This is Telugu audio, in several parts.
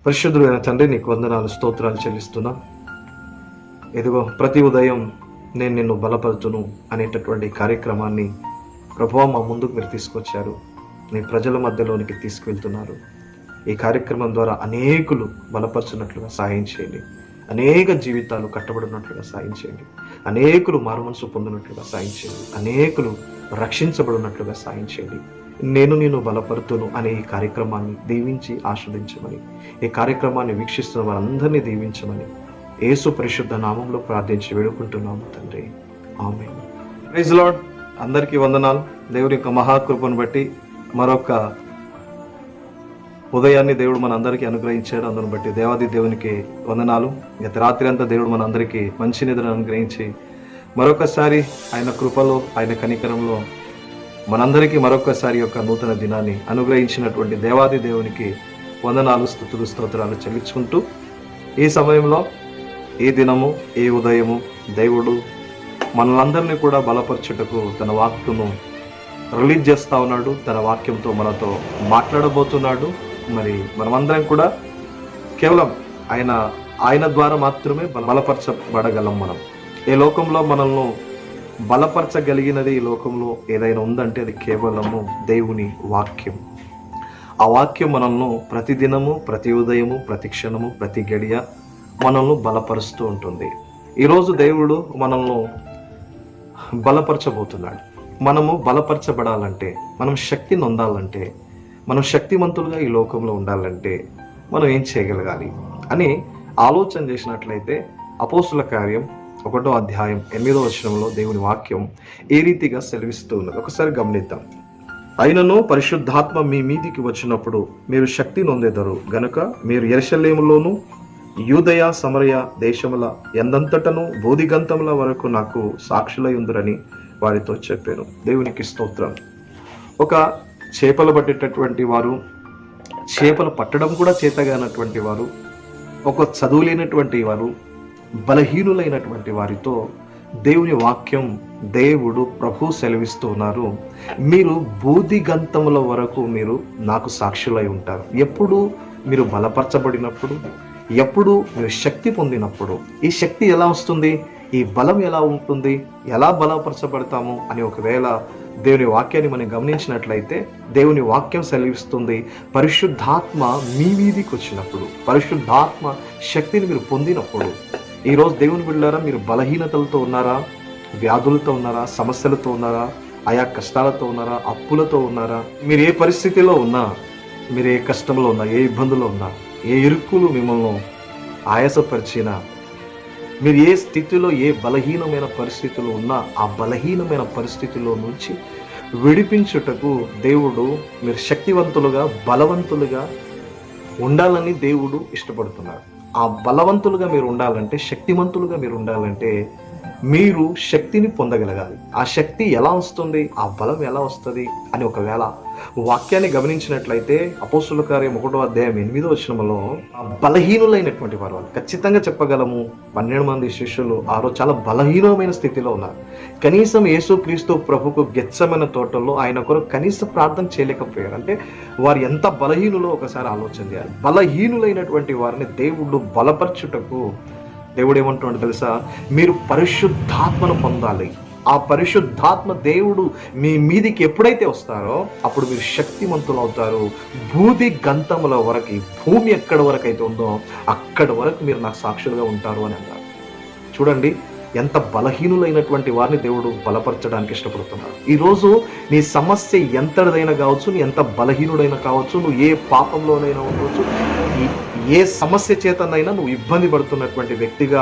పరిశుద్ధుడైన తండ్రి, నీకు వందనాలు, స్తోత్రాలు చెల్లిస్తున్నా. ఇదిగో ప్రతి ఉదయం నేను నిన్ను బలపరుచును అనేటటువంటి కార్యక్రమాన్ని ప్రభువా మా ముందుకు మీరు తీసుకొచ్చారు. నీ ప్రజల మధ్యలోనికి తీసుకువెళ్తున్నారు. ఈ కార్యక్రమం ద్వారా అనేకులు బలపరచున్నట్లుగా సాయం చేయండి. అనేక జీవితాలు కట్టబడినట్లుగా సాయం చేయండి. అనేకులు మారుమనసు పొందినట్లుగా సాయం చేయండి. అనేకులు రక్షించబడినట్లుగా సాయం చేయండి. నేను బలపరుతును అనే ఈ కార్యక్రమాన్ని దీవించి ఆస్వాదించమని, ఈ కార్యక్రమాన్ని వీక్షిస్తున్న వారందరినీ దీవించమని యేసు పరిశుద్ధ నామంలో ప్రార్థించి వేడుకుంటున్నాము తండ్రి. ఆమేన్. Praise Lord. అందరికీ వందనాలు. దేవుడి యొక్క మహాకృపను బట్టి మరొక ఉదయాన్ని దేవుడు మన అందరికీ అనుగ్రహించాడు. అందును బట్టి దేవాది దేవునికి వందనాలు. గత రాత్రి అంతా దేవుడు మన అందరికీ మంచి నిద్రను అనుగ్రహించి మరొకసారి ఆయన కృపలో, ఆయన కనికరంలో మనందరికీ మరొకసారి యొక్క నూతన దినాన్ని అనుగ్రహించినటువంటి దేవాది దేవునికి వందనాలు, స్తుతులు, స్తోత్రాలు చెల్లించుకుంటూ ఈ సమయంలో, ఈ దినము, ఈ ఉదయము దేవుడు మనలందరినీ కూడా బలపరచుటకు తన వాక్యము రిలీజ్ చేస్తూ ఉన్నాడు. తన వాక్యంతో మనతో మాట్లాడబోతున్నాడు. మరి మనమందరం కూడా కేవలం ఆయన ద్వారా మాత్రమే బలపరచబడగలం. మనం ఈ లోకంలో మనల్ని బలపరచగలిగినది, ఈ లోకంలో ఏదైనా ఉందంటే అది కేవలము దేవుని వాక్యం. ఆ వాక్యం మనల్ని ప్రతిదినము, ప్రతి ఉదయము, ప్రతి క్షణము, ప్రతి గడియ మనల్ని బలపరుస్తూ ఉంటుంది. ఈరోజు దేవుడు మనల్ని బలపరచబోతున్నాడు. మనము బలపరచబడాలంటే, మనం శక్తిని పొందాలంటే, మనం శక్తిమంతులుగా ఈ లోకంలో ఉండాలంటే మనం ఏం చేయగలగాలి అని ఆలోచన చేసినట్లయితే అపోస్తుల కార్యం 1వ అధ్యాయం 8వ వచనంలో దేవుని వాక్యం ఏ రీతిగా సెలవిస్తూ ఉన్నది ఒకసారి గమనిద్దాం. అయినను పరిశుద్ధాత్మ మీ మీదికి వచ్చినప్పుడు మీరు శక్తి నొందెదరు గనుక మీరు యెరూషలేములోను యూదయ సమరయ దేశముల ఎందంతటను బోధిగంతముల వరకు నాకు సాక్షులై ఉందురని వారితో చెప్పాను. దేవునికి స్తోత్రం. ఒక చేపలు పట్టేటటువంటి వారు, చేపలు పట్టడం కూడా చేతగానటువంటి వారు, ఒక చదువు లేనటువంటి వారు, బలహీనులైనటువంటి వారితో దేవుని వాక్యం, దేవుడు ప్రభు సెలవిస్తూ ఉన్నారు. మీరు బోధిగంతముల వరకు మీరు నాకు సాక్షులై ఉంటారు. ఎప్పుడు మీరు బలపరచబడినప్పుడు, ఎప్పుడు మీరు శక్తి పొందినప్పుడు. ఈ శక్తి ఎలా వస్తుంది, ఈ బలం ఎలా ఉంటుంది, ఎలా బలపరచబడతాము అని ఒకవేళ దేవుని వాక్యాన్ని మనం గమనించినట్లయితే దేవుని వాక్యం సెలవిస్తుంది, పరిశుద్ధాత్మ మీ మీదికి వచ్చినప్పుడు, పరిశుద్ధాత్మ శక్తిని మీరు పొందినప్పుడు. ఈరోజు దేవుని బిడ్డలారా, మీరు బలహీనతలతో ఉన్నారా, వ్యాధులతో ఉన్నారా, సమస్యలతో ఉన్నారా, ఆయా కష్టాలతో ఉన్నారా, అప్పులతో ఉన్నారా, మీరు ఏ పరిస్థితిలో ఉన్నా, మీరు ఏ కష్టంలో ఉన్నా, ఏ ఇబ్బందులో ఉన్నా, ఏ ఇరుక్కులు మిమ్మల్ని ఆయాసపరిచినా, మీరు ఏ స్థితిలో, ఏ బలహీనమైన పరిస్థితిలో ఉన్నా, ఆ బలహీనమైన పరిస్థితిలో నుంచి విడిపించుటకు దేవుడు మీరు శక్తివంతులుగా, బలవంతులుగా ఉండాలని దేవుడు ఇష్టపడుతున్నారు. ఆ బలవంతులుగా మీరు ఉండాలంటే, శక్తివంతులుగా మీరు ఉండాలంటే మీరు శక్తిని పొందగలగాలి. ఆ శక్తి ఎలా వస్తుంది, ఆ బలం ఎలా వస్తుంది అని ఒకవేళ వాక్యాన్ని గమనించినట్లయితే అపోస్తుల కార్యం 1వ అధ్యాయం 8వ వచనంలో బలహీనులైనటువంటి వారు, ఖచ్చితంగా చెప్పగలము 12 మంది శిష్యులు ఆ రోజు చాలా బలహీనమైన స్థితిలో ఉన్నారు. కనీసం యేసుక్రీస్తు ప్రభుకు గెత్సెమనే తోటలో ఆయన కొరకు కనీస ప్రార్థన చేయలేకపోయారు. అంటే వారు ఎంత బలహీనులో ఒకసారి ఆలోచన చేయాలి. బలహీనులైనటువంటి వారిని దేవుడు బలపరచుటకు దేవుడు ఏమంటున్నాడు తెలుసా, మీరు పరిశుద్ధాత్మను పొందాలి. ఆ పరిశుద్ధాత్మ దేవుడు మీ మీదికి ఎప్పుడైతే వస్తారో అప్పుడు మీరు శక్తిమంతులు అవుతారు. బూది గంతముల వరకు, భూమి ఎక్కడి వరకు అయితే ఉందో అక్కడి వరకు మీరు నాకు సాక్షులుగా ఉంటారు అని అన్నారు. చూడండి, ఎంత బలహీనులైనటువంటి వారిని దేవుడు బలపరచడానికి ఇష్టపడుతున్నాడు. ఈరోజు నీ సమస్య ఎంతదైనా కావచ్చు, నీ ఎంత బలహీనుడైనా కావచ్చు, నువ్వు ఏ పాపంలోనైనా ఉండవచ్చు, ఏ సమస్య చేతనైనా నువ్వు ఇబ్బంది పడుతున్నటువంటి వ్యక్తిగా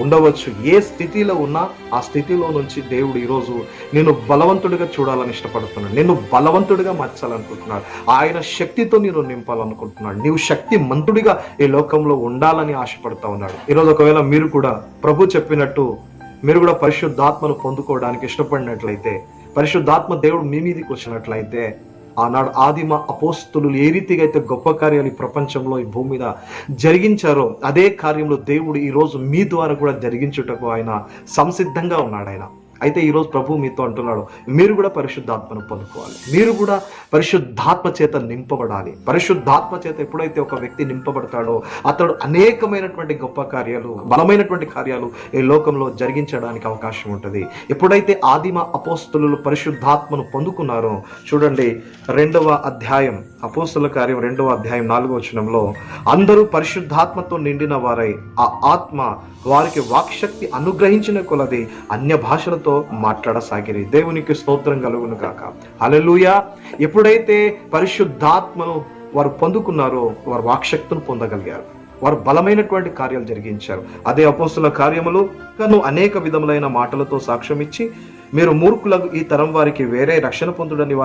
ఉండవచ్చు. ఏ స్థితిలో ఉన్నా ఆ స్థితిలో నుంచి దేవుడు ఈరోజు నేను బలవంతుడిగా చూడాలని ఇష్టపడుతున్నాడు. నేను బలవంతుడిగా మార్చాలనుకుంటున్నాడు. ఆయన శక్తితో నేను నింపాలనుకుంటున్నాడు. నీవు శక్తి మంతుడిగా ఈ లోకంలో ఉండాలని ఆశపడుతూ ఉన్నాడు. ఈరోజు ఒకవేళ మీరు కూడా ప్రభు చెప్పినట్టు మీరు కూడా పరిశుద్ధాత్మను పొందుకోవడానికి ఇష్టపడినట్లయితే, పరిశుద్ధాత్మ దేవుడు మీ మీదకి వచ్చినట్లయితే, ఆనాడు ఆదిమ అపోస్తులు ఏ రీతిగా అయితే గొప్ప కార్యాలు ఈ ప్రపంచంలో, ఈ భూమి మీద జరిగించారో అదే కార్యంలో దేవుడు ఈరోజు మీ ద్వారా కూడా జరిగించుటకు ఆయన సంసిద్ధంగా ఉన్నాడు. అయితే ఈరోజు ప్రభు మీతో అంటున్నాడు, మీరు కూడా పరిశుద్ధాత్మను పొందుకోవాలి, మీరు కూడా పరిశుద్ధాత్మ చేత నింపబడాలి. పరిశుద్ధాత్మ చేత ఎప్పుడైతే ఒక వ్యక్తి నింపబడతాడో అతడు అనేకమైనటువంటి గొప్ప కార్యాలు, బలమైనటువంటి కార్యాలు ఈ లోకంలో జరిగించడానికి అవకాశం ఉంటుంది. ఎప్పుడైతే ఆదిమ అపోస్తలులు పరిశుద్ధాత్మను పొందుకున్నారో, చూడండి 2వ అధ్యాయం అపోస్తలుల కార్యం 2వ అధ్యాయం 4వ వచనంలో, అందరూ పరిశుద్ధాత్మతో నిండిన వారై ఆ ఆత్మ వారికి వాక్శక్తి అనుగ్రహించిన కొలది అన్య భాషలతో మాట్లాడసాగిరి. దేవునికి స్తోత్రం కలుగును గాక. హల్లెలూయా. ఎప్పుడైతే పరిశుద్ధాత్మను వారు పొందుకున్నారో వారు వాక్శక్తిని పొందగలిగారు, వారు బలమైనటువంటి కార్యాలు జరిగించారు. అదే అపోస్తలుల కార్యములు అనేక విధములైన మాటలతో సాక్ష్యం ఇచ్చి, మీరు మూర్ఖులకు ఈ తరం వారికి వేరే రక్షణ పొందుడని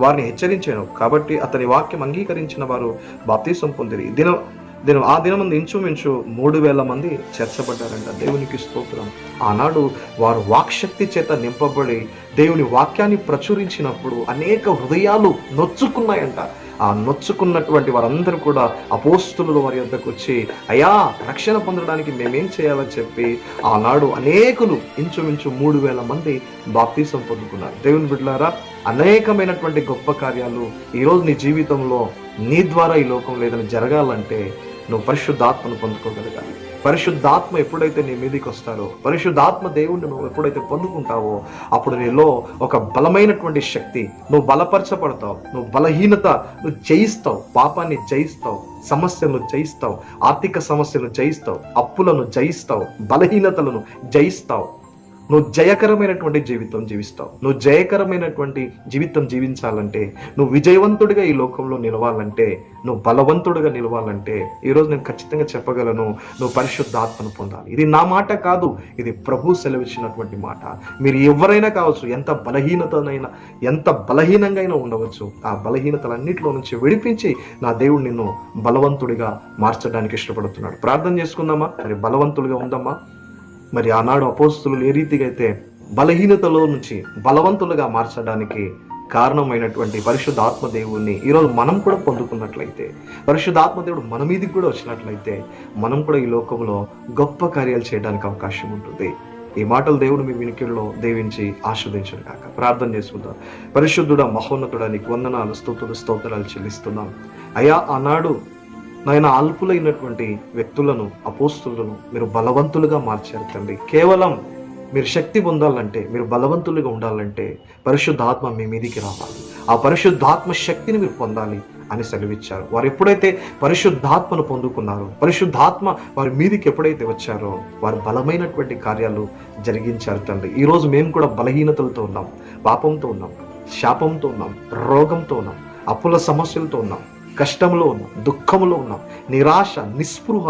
వారిని హెచ్చరించాను. కాబట్టి అతని వాక్యం అంగీకరించిన వారు బాప్తీసం పొందిరి. ఆ దినమందు ఇంచుమించు 3,000 మంది చేర్చబడ్డారంట. దేవునికి స్తోత్రం. ఆనాడు వారు వాక్శక్తి చేత నింపబడి దేవుని వాక్యాన్ని ప్రచురించినప్పుడు అనేక హృదయాలు నొచ్చుకున్నాయంట. ఆ నొచ్చుకున్నటువంటి వారందరూ కూడా అపోస్తలులు వారి యొద్దకు వచ్చి, అయ్యా, రక్షణ పొందడానికి మేమేం చేయాలని చెప్పి ఆనాడు అనేకులు ఇంచుమించు 3,000 మంది బాప్తీసం పొందుకున్నారు. దేవుని బిడ్డలారా, అనేకమైనటువంటి గొప్ప కార్యాలు ఈరోజు నీ జీవితంలో నీ ద్వారా ఈ లోకంలో ఏదైనా జరగాలంటే నువ్వు పరిశుద్ధాత్మను పొందుకోగలగాలి. పరిశుద్ధాత్మ ఎప్పుడైతే నీ మీదకి వస్తారో, పరిశుద్ధాత్మ దేవుణ్ణి నువ్వు ఎప్పుడైతే పొందుకుంటావో అప్పుడు నీలో ఒక బలమైనటువంటి శక్తి, నువ్వు బలపరచబడతావు, నువ్వు బలహీనత నువ్వు జయిస్తావు, పాపాన్ని జయిస్తావు, సమస్యలను జయిస్తావు, ఆర్థిక సమస్యలను జయిస్తావు, అప్పులను జయిస్తావు, బలహీనతలను జయిస్తావు. నువ్వు జయకరమైనటువంటి జీవితం జీవిస్తావు. నువ్వు జయకరమైనటువంటి జీవితం జీవించాలంటే, నువ్వు విజయవంతుడిగా ఈ లోకంలో నిలవాలంటే, నువ్వు బలవంతుడిగా నిలవాలంటే ఈరోజు నేను ఖచ్చితంగా చెప్పగలను, నువ్వు పరిశుద్ధాత్మను పొందాలి. ఇది నా మాట కాదు, ఇది ప్రభు సెలవిచ్చినటువంటి మాట. మీరు ఎవరైనా కావచ్చు, ఎంత బలహీనంగా అయినా ఉండవచ్చు, ఆ బలహీనతలన్నింటిలో నుంచి విడిపించి నా దేవుడు నిన్ను బలవంతుడిగా మార్చడానికి ఇష్టపడుతున్నాడు. ప్రార్థన చేసుకుందామా? మరి బలవంతుడిగా ఉందామా? మరి ఆనాడు అపోస్తలులు ఏ రీతిగా అయితే బలహీనతలో నుంచి బలవంతులుగా మార్చడానికి కారణమైనటువంటి పరిశుద్ధాత్మ దేవుడిని ఈరోజు మనం కూడా పొందుకున్నట్లయితే, పరిశుద్ధాత్మ దేవుడు మన మీదకి కూడా వచ్చినట్లయితే మనం కూడా ఈ లోకంలో గొప్ప కార్యాలు చేయడానికి అవకాశం ఉంటుంది. ఈ మాటలు దేవుడు మీ వినికిడిలో దీవించి ఆస్వాదించను కాక. ప్రార్థన చేసుకుందాం. పరిశుద్ధుడా, మహోన్నతుడా, నీకు వందనాలు, స్తోత్రాలు చెల్లిస్తున్నాం. అయ్యా, ఆనాడు నాయన అల్పులైనటువంటి వ్యక్తులను, అపోస్తలులను మీరు బలవంతులుగా మార్చారు తండ్రి. కేవలం మీరు శక్తి పొందాలంటే, మీరు బలవంతులుగా ఉండాలంటే పరిశుద్ధాత్మ మీ మీదికి రావాలి. ఆ పరిశుద్ధాత్మ శక్తిని మీరు పొందాలి అని సెలవిచ్చారు. వారు ఎప్పుడైతే పరిశుద్ధాత్మను పొందుకున్నారో, పరిశుద్ధాత్మ వారి మీదికి ఎప్పుడైతే వచ్చారో వారు బలమైనటువంటి కార్యాలు జరిగించారు తండ్రి. ఈరోజు మేము కూడా బలహీనతలతో ఉన్నాం, పాపంతో ఉన్నాం, శాపంతో ఉన్నాం, రోగంతో ఉన్నాం, అప్పుల సమస్యలతో ఉన్నాం, కష్టంలో ఉన్నాం, దుఃఖంలో ఉన్నాం, నిరాశ, నిస్పృహ,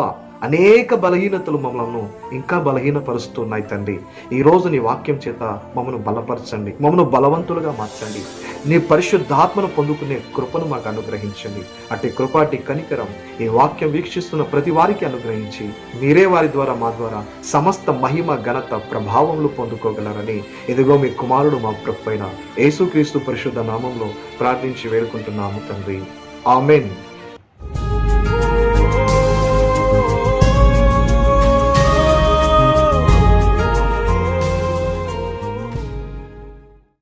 అనేక బలహీనతలు మమ్మల్ని ఇంకా బలహీనపరుస్తున్నాయి తండ్రి. ఈరోజు నీ వాక్యం చేత మమ్మల్ని బలపరచండి, మమ్మల్ని బలవంతులుగా మార్చండి. నీ పరిశుద్ధాత్మను పొందుకునే కృపను మాకు అనుగ్రహించండి. అట్టి కృప, అట్టి కనికరం ఈ వాక్యం వీక్షిస్తున్న ప్రతి వారికి అనుగ్రహించి మీరే వారి ద్వారా, మా ద్వారా సమస్త మహిమ, ఘనత, ప్రభావములు పొందుకోగలరని ఇదిగో మీ కుమారుడు మా ప్రభువైన యేసుక్రీస్తు పరిశుద్ధ నామంలో ప్రార్థించి వేడుకుంటున్నాము తండ్రి. ఆమేన్.